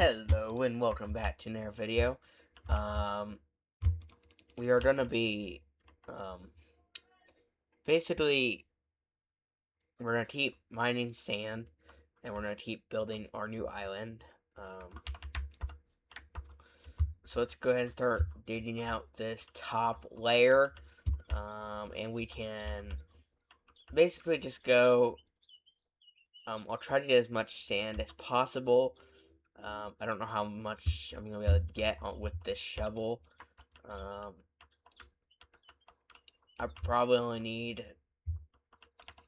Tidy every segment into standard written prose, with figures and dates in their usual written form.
Hello and welcome back to another video. Um, we are gonna be, um, basically, we're gonna keep mining sand, and we're gonna keep building our new island. So let's go ahead and start digging out this top layer, and we can basically just go. I'll try to get as much sand as possible. I don't know how much I'm gonna be able to get with this shovel. Um, I probably only need,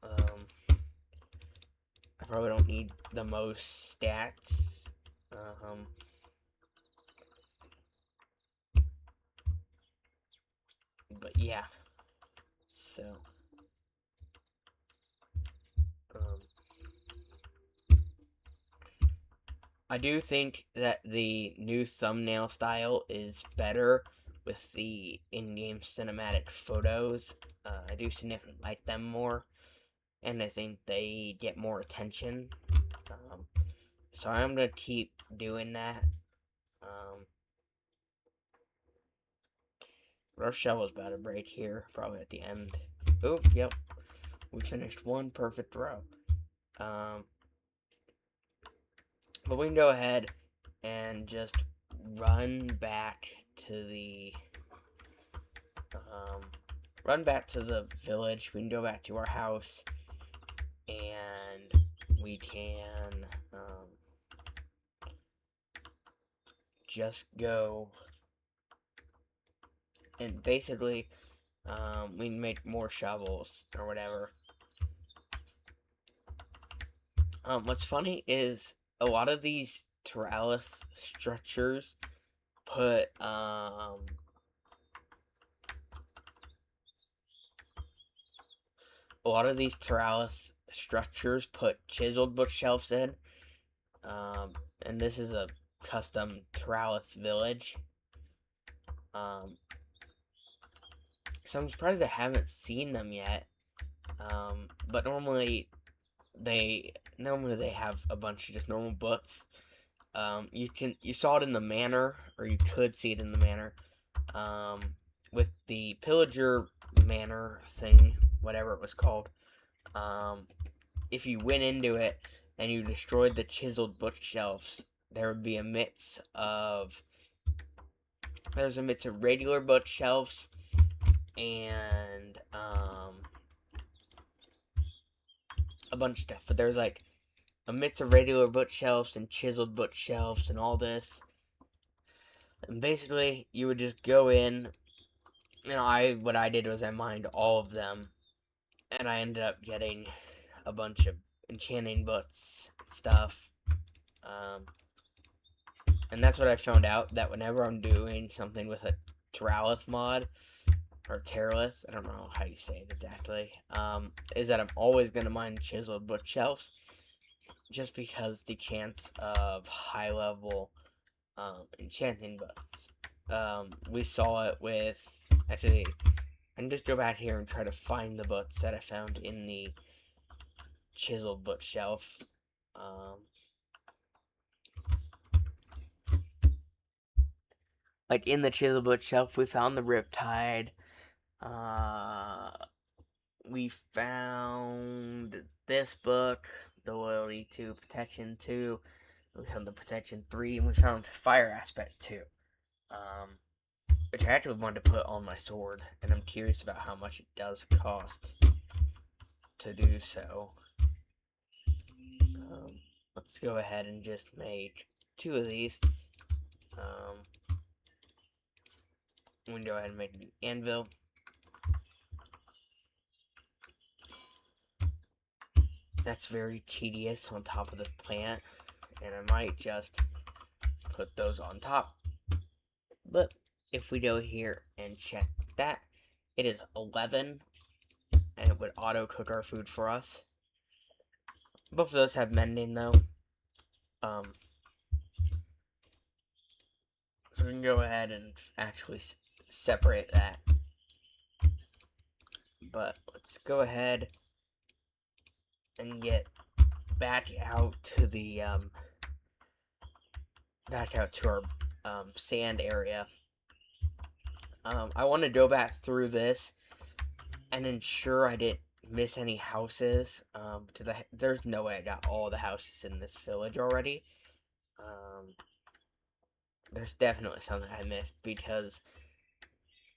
I probably don't need the most stats. Um, but yeah, so, um, I do think that the new thumbnail style is better with the in-game cinematic photos. I do significantly like them more, and I think they get more attention. Um, so I'm gonna keep doing that. Um, our shovel's about to break here, probably at the end. Oh, yep, we finished one perfect row. Um, but we can go ahead and just run back to the um, run back to the village. We can go back to our house, and we can just go and basically we can make more shovels or whatever. What's funny is a lot of these Terralith structures put a lot of these Terralith structures put chiseled bookshelves in. And this is a custom Terralith village. So I'm surprised I haven't seen them yet. But normally they have a bunch of just normal books. You saw it in the manor, or you could see it in the manor. With the pillager manor thing, whatever it was called. If you went into it and you destroyed the chiseled bookshelves, there would be a mix of regular bookshelves and a bunch of stuff. But there's like a mix of regular bookshelves and chiseled bookshelves and all this. And basically, you would just go in. What I did was I mined all of them, and I ended up getting a bunch of enchanting books stuff. And that's what I found out, that whenever I'm doing something with a Terralith mod, or Terralith, I don't know how you say it exactly, is that I'm always going to mine chiseled bookshelves, just because the chance of high level enchanting books. We saw it with, actually, I can just go back here and try to find the books that I found in the chiseled bookshelf. Like in the chiseled bookshelf, we found the Riptide. We found this book, The Loyalty to Protection 2. We found the Protection 3, and we found Fire Aspect 2. Which I actually wanted to put on my sword, and I'm curious about how much it does cost to do so. Let's go ahead and just make 2 of these. We can go ahead and make an anvil. That's very tedious on top of the plant, and I might just put those on top. But if we go here and check that, it is 11, and it would auto cook our food for us. Both of those have mending though. So we can go ahead and actually separate that. But let's go ahead and get back out to the back out to our sand area. I want to go back through this and ensure I didn't miss any houses. There's no way I got all the houses in this village already. There's definitely something I missed because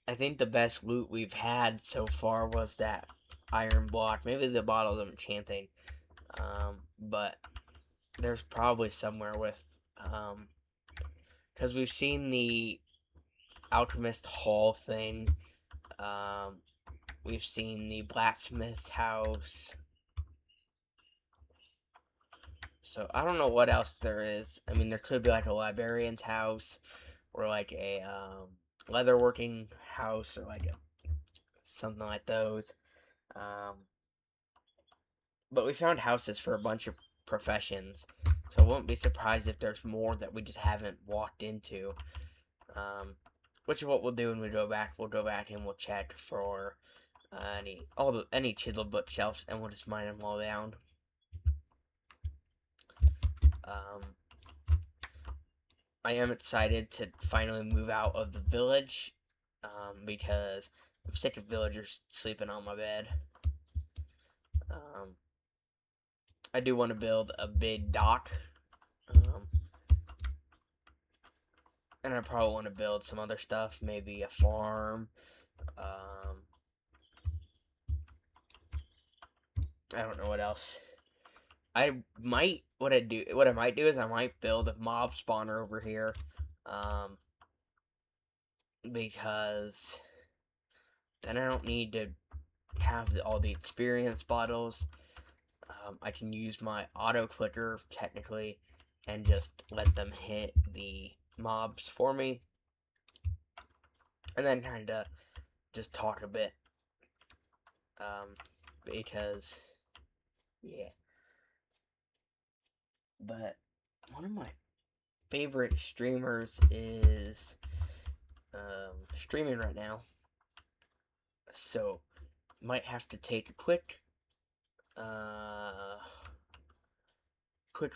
I think the best loot we've had so far was that iron block. Maybe the bottle of enchanting. But there's probably somewhere with, because we've seen the alchemist hall thing. We've seen the blacksmith's house. So I don't know what else there is. I mean, there could be like a librarian's house, or like a leatherworking house, or like something like those. But we found houses for a bunch of professions, so I won't be surprised if there's more that we just haven't walked into. Which is what we'll do when we go back. We'll go back and we'll check for any chiseled bookshelves, and we'll just mine them all down. I am excited to finally move out of the village, because I'm sick of villagers sleeping on my bed. I do want to build a big dock, and I probably want to build some other stuff, maybe a farm. I don't know what else. What I might do is I might build a mob spawner over here, because then I don't need to have all the experience bottles. I can use my auto clicker technically and just let them hit the mobs for me, and then kind of just talk a bit, because yeah. But one of my favorite streamers is streaming right now, so might have to take a quick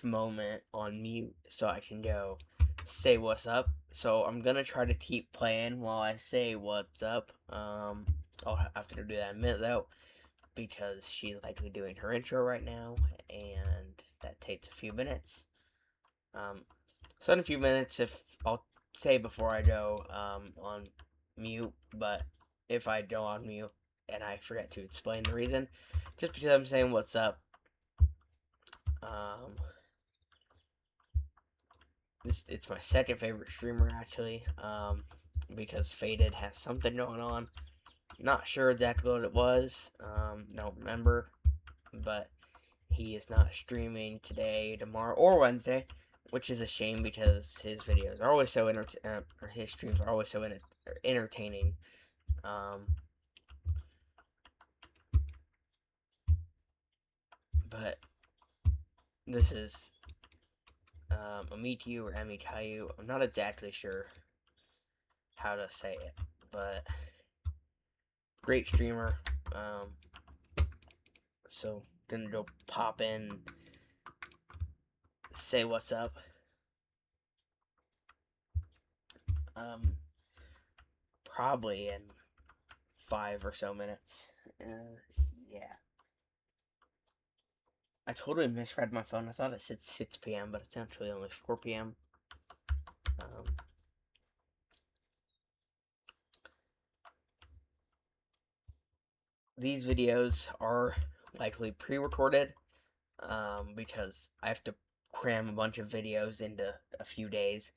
moment on mute so I can go say what's up. So I'm gonna try to keep playing while I say what's up. I'll have to do that in a minute though, because she's likely doing her intro right now, and that takes a few minutes. So in a few minutes, if I'll say before I go on mute, but if I go on mute and I forget to explain the reason, just because I'm saying what's up, it's my second favorite streamer actually, because Faded has something going on. Not sure exactly what it was, don't remember, but he is not streaming today, tomorrow, or Wednesday, which is a shame because his videos are always so or his streams are always so entertaining. But this is Amitiu or Amikayu. I'm not exactly sure how to say it, but great streamer. So gonna go pop in, say what's up. Probably in 5 or so minutes. Yeah. I totally misread my phone. I thought it said 6 p.m., but it's actually only 4 p.m. These videos are likely pre-recorded, because I have to cram a bunch of videos into a few days,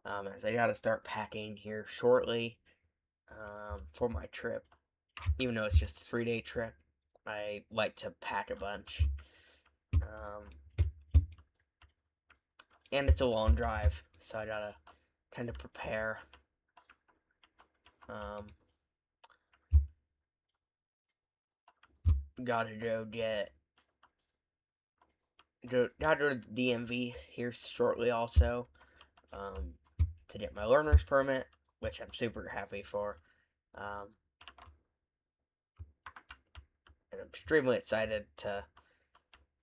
as I gotta start packing here shortly, for my trip. Even though it's just a 3-day trip, I like to pack a bunch. And it's a long drive, so I gotta kind of prepare. Gotta go gotta go to the DMV here shortly also, to get my learner's permit, which I'm super happy for. And I'm extremely excited to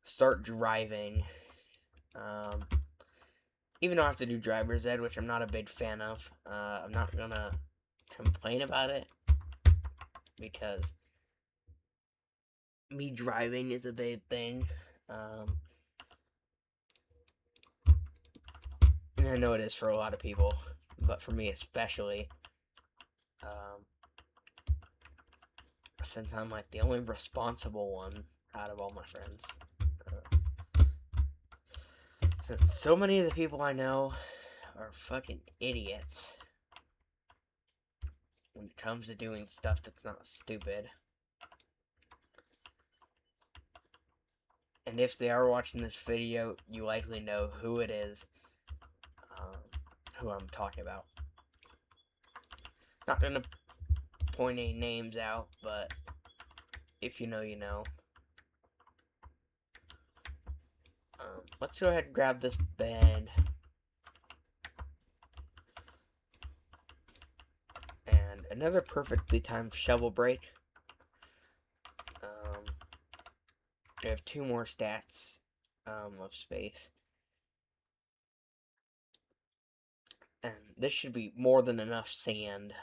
start driving. even though I have to do driver's ed, which I'm not a big fan of. I'm not gonna complain about it because me driving is a big thing. And I know it is for a lot of people, but for me especially, um, since I'm like the only responsible one out of all my friends. So many of the people I know are fucking idiots when it comes to doing stuff that's not stupid. And if they are watching this video, you likely know who it is, who I'm talking about. Not gonna point any names out, but if you know, you know. Let's go ahead and grab this bed. And another perfectly timed shovel break. I have 2 more stats of space. And this should be more than enough sand.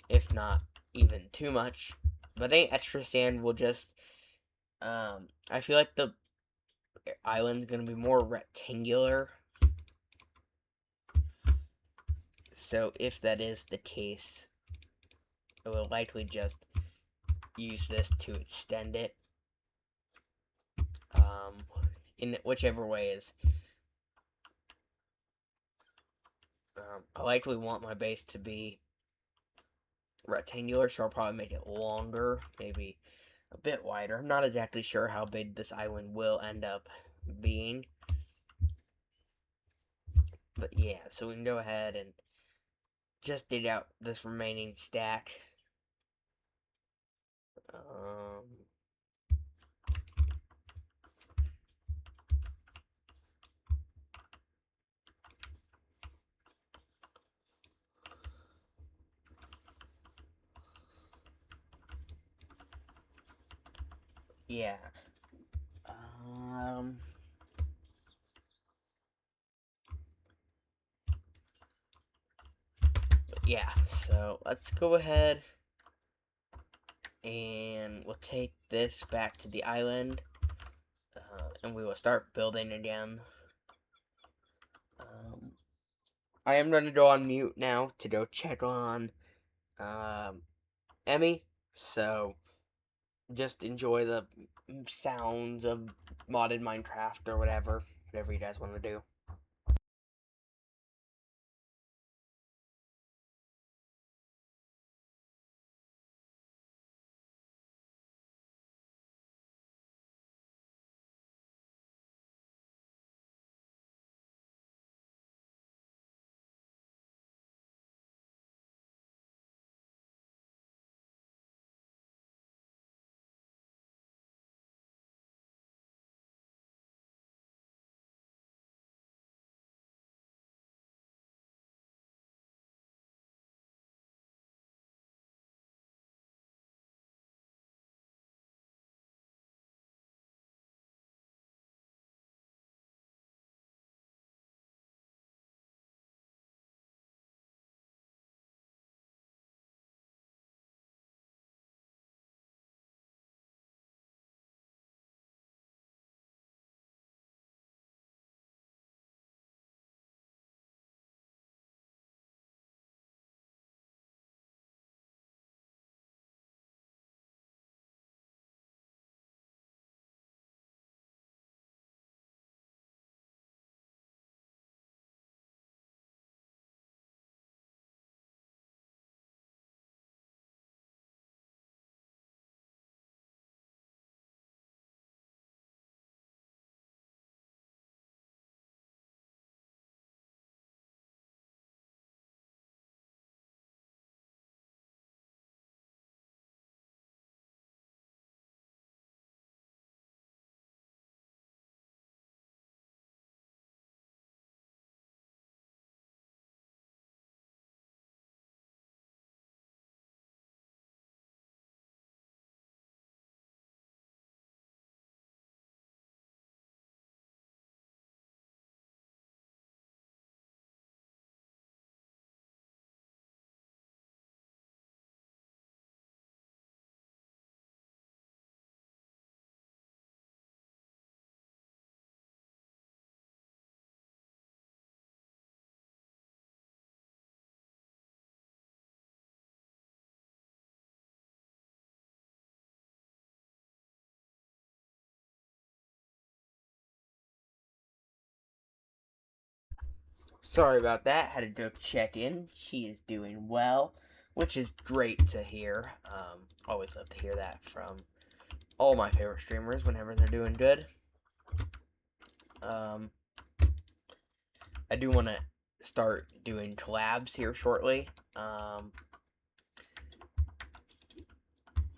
If not even too much. But any extra sand will just... I feel like the island's going to be more rectangular. So if that is the case, I will likely just use this to extend it. In whichever way is... I likely want my base to be rectangular, so I'll probably make it longer, maybe a bit wider. I'm not exactly sure how big this island will end up being. But yeah, so we can go ahead and just dig out this remaining stack. Yeah. Yeah, so let's go ahead and we'll take this back to the island, and we will start building again. I am going to go on mute now to go check on Emmy, so just enjoy the sounds of modded Minecraft or whatever you guys want to do. Sorry about that. Had to go check in. She is doing well, which is great to hear. Always love to hear that from all my favorite streamers whenever they're doing good. I do want to start doing collabs here shortly.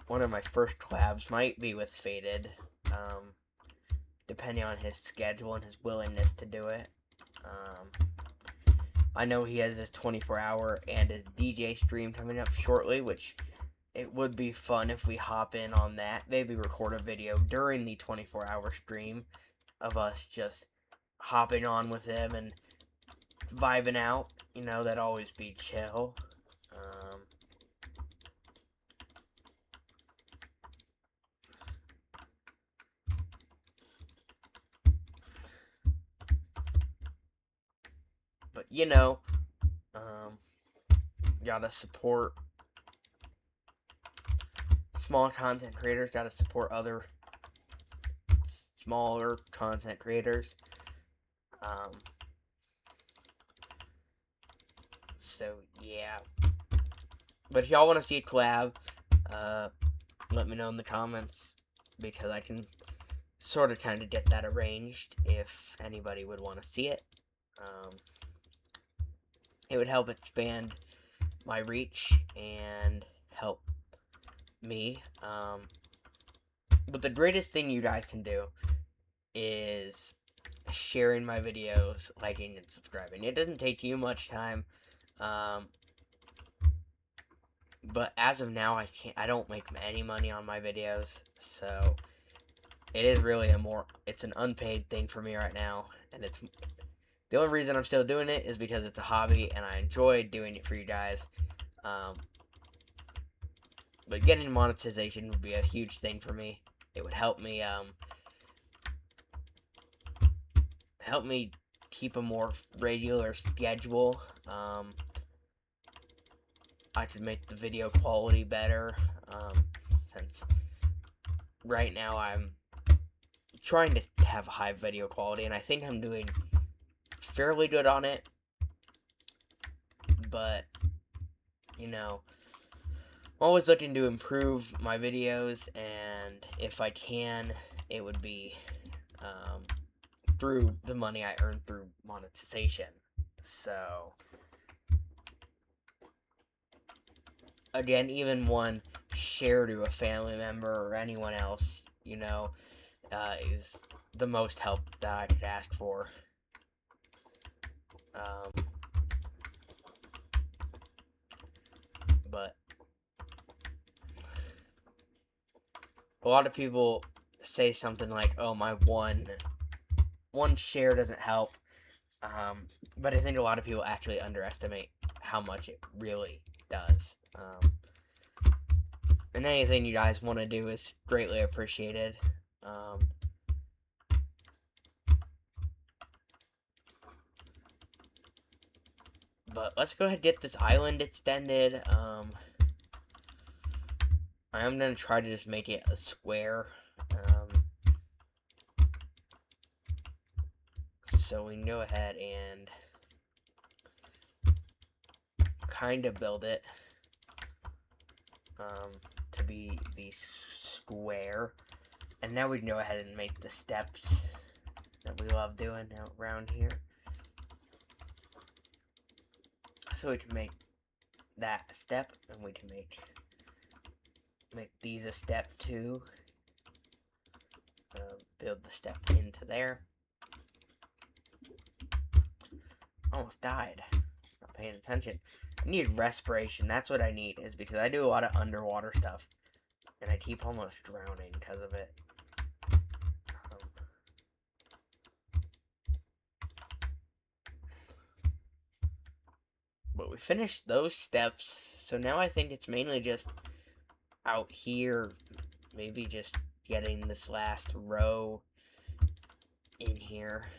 One of my first collabs might be with Faded, depending on his schedule and his willingness to do it. I know he has his 24-hour and his DJ stream coming up shortly, which it would be fun if we hop in on that. Maybe record a video during the 24-hour stream of us just hopping on with him and vibing out. You know, that'd always be chill. But, you know, gotta support small content creators, gotta support other smaller content creators. So, yeah. But if y'all want to see a collab, let me know in the comments, because I can sort of kind of get that arranged if anybody would want to see it. It would help expand my reach and help me. But the greatest thing you guys can do is sharing my videos, liking, and subscribing. It doesn't take you much time. But as of now, I don't make any money on my videos, so it is really it's an unpaid thing for me right now, and it's the only reason I'm still doing it is because it's a hobby and I enjoy doing it for you guys. But getting monetization would be a huge thing for me. It would help me keep a more regular schedule. I could make the video quality better, since right now I'm trying to have high video quality, and I think I'm doing fairly good on it. But, you know, I'm always looking to improve my videos, and if I can, it would be through the money I earn through monetization. So, again, even one share to a family member or anyone else, you know, is the most help that I could ask for. But a lot of people say something like, "Oh, my one share doesn't help," but I think a lot of people actually underestimate how much it really does. And anything you guys want to do is greatly appreciated. But let's go ahead and get this island extended. I am going to try to just make it a square. So we can go ahead and kind of build it to be the square. And now we can go ahead and make the steps that we love doing around here. So we can make that a step, and we can make these a step too. Build the step into there. Almost died. Not paying attention. I need respiration. That's what I need, is because I do a lot of underwater stuff, and I keep almost drowning because of it. But we finished those steps, so now I think it's mainly just out here, maybe just getting this last row in here,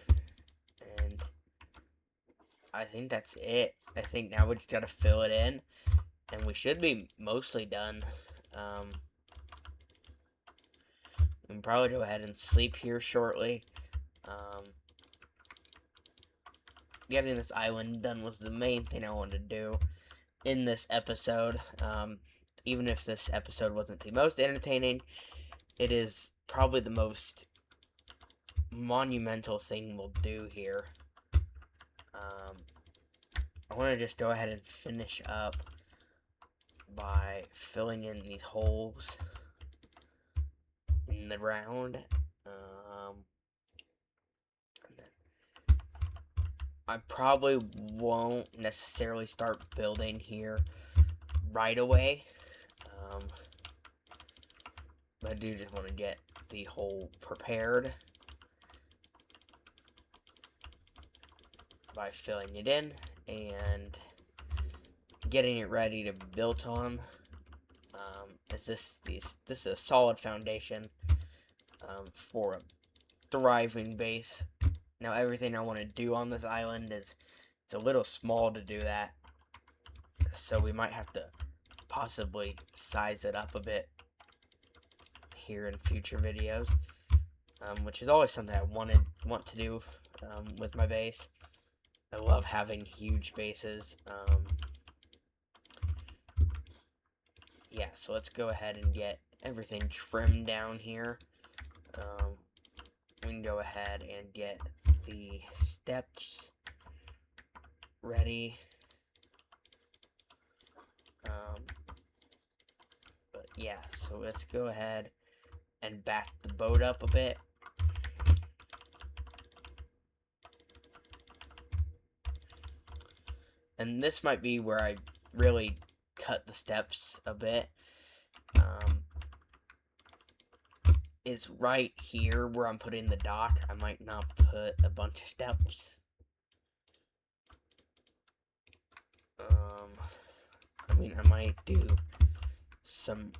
and I think that's it. I think now we just gotta fill it in, and we should be mostly done. We can probably go ahead and sleep here shortly. getting this island done was the main thing I wanted to do in this episode. Even if this episode wasn't the most entertaining, it is probably the most monumental thing we'll do here. I want to just go ahead and finish up by filling in these holes in the ground. I probably won't necessarily start building here right away. But I do just want to get the hole prepared by filling it in and getting it ready to be built on. This is a solid foundation for a thriving base. Now everything I want to do on this island it's a little small to do that, so we might have to possibly size it up a bit here in future videos, which is always something I want to do with my base. I love having huge bases. Yeah, so let's go ahead and get everything trimmed down here. We can go ahead and get the steps ready. But yeah, so let's go ahead and back the boat up a bit. And this might be where I really cut the steps a bit. Is right here where I'm putting the dock. I might not put a bunch of steps. I might do some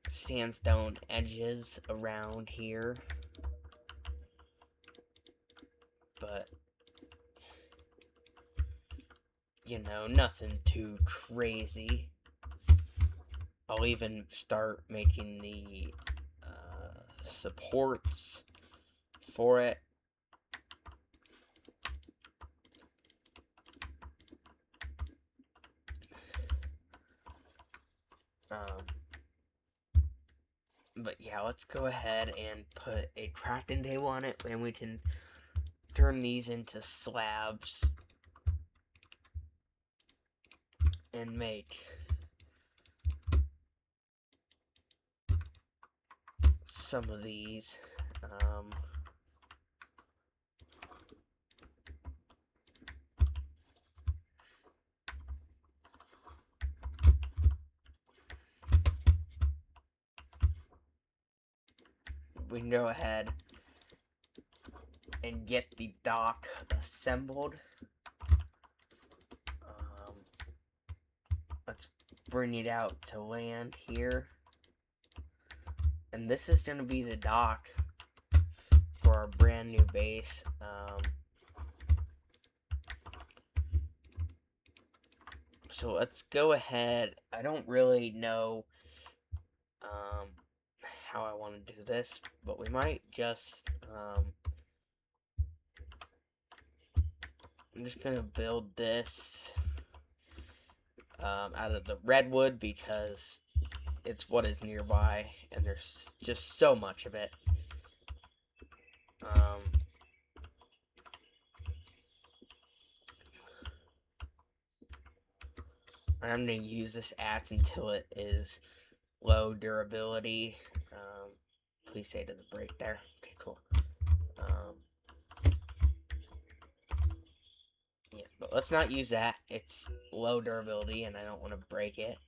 sandstone edges around here, but you know, nothing too crazy. I'll even start making the supports for it. But yeah, let's go ahead and put a crafting table on it, and we can turn these into slabs and make some of these. We can go ahead and get the dock assembled. Let's bring it out to land here. And this is going to be the dock for our brand new base. So let's go ahead. I don't really know how I want to do this, but we might just I'm just gonna build this out of the redwood because it's what is nearby, and there's just so much of it. I'm going to use this axe until it is low durability. Please say to the break there. Okay, cool. Yeah, but let's not use that. It's low durability, and I don't want to break it.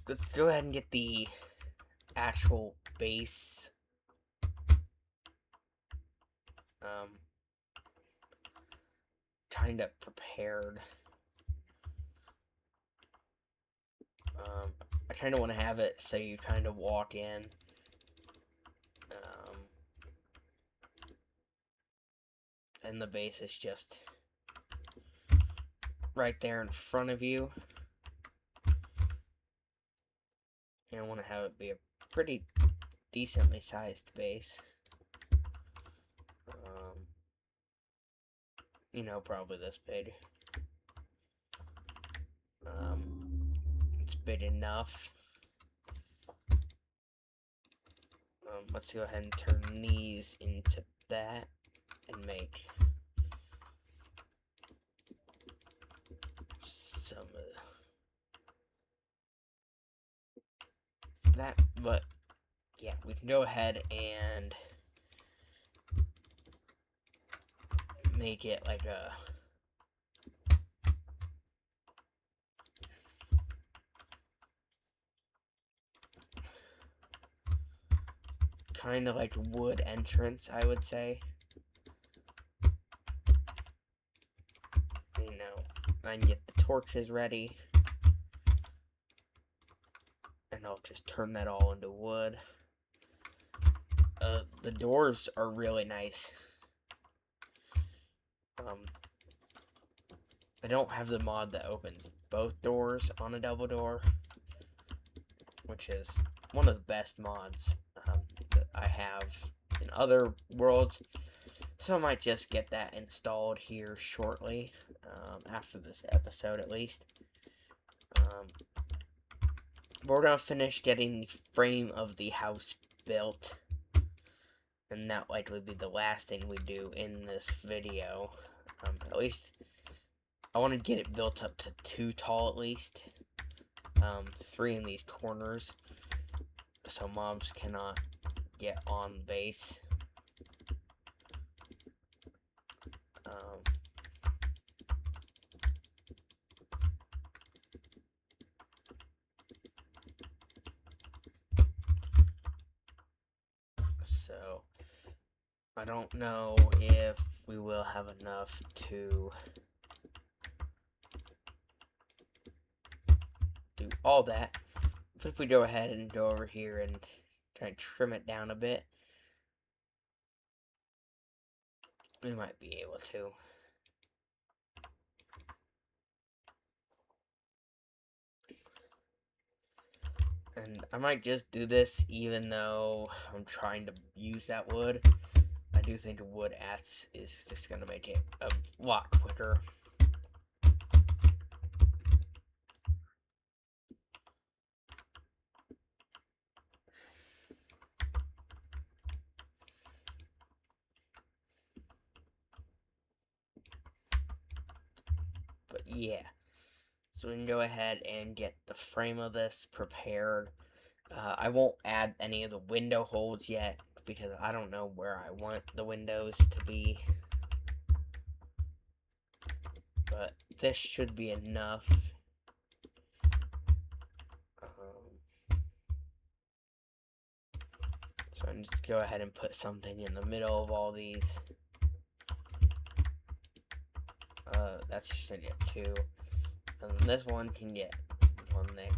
Let's go ahead and get the actual base kind of prepared. I kind of want to have it so you kind of walk in. And the base is just right there in front of you. And I want to have it be a pretty decently sized base. Probably this big. It's big enough. Let's go ahead and turn these into that and make some of that. But yeah, we can go ahead and make it like a kind of like wood entrance, I would say. And get the torches ready. And I'll just turn that all into wood. The doors are really nice. I don't have the mod that opens both doors on a double door, which is one of the best mods that I have in other worlds. So I might just get that installed here shortly, after this episode at least. We're going to finish getting the frame of the house built, and that likely be the last thing we do in this video. At least I want to get it built up to 2 tall at least. 3 in these corners, so mobs cannot get on base. So I don't know if we will have enough to do all that. But if we go ahead and go over here and try and trim it down a bit, we might be able to. And I might just do this even though I'm trying to use that wood. I do think a wood axe is just going to make it a lot quicker. But yeah, so we can go ahead and get the frame of this prepared. I won't add any of the window holes yet because I don't know where I want the windows to be. But this should be enough. So I'm just go ahead and put something in the middle of all these. That's just gonna get 2. And this one can get 1 there.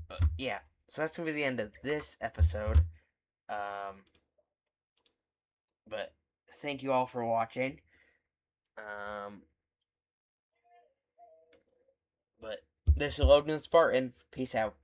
But yeah, so that's gonna be the end of this episode. But thank you all for watching. But this is Logan Spartan. Peace out.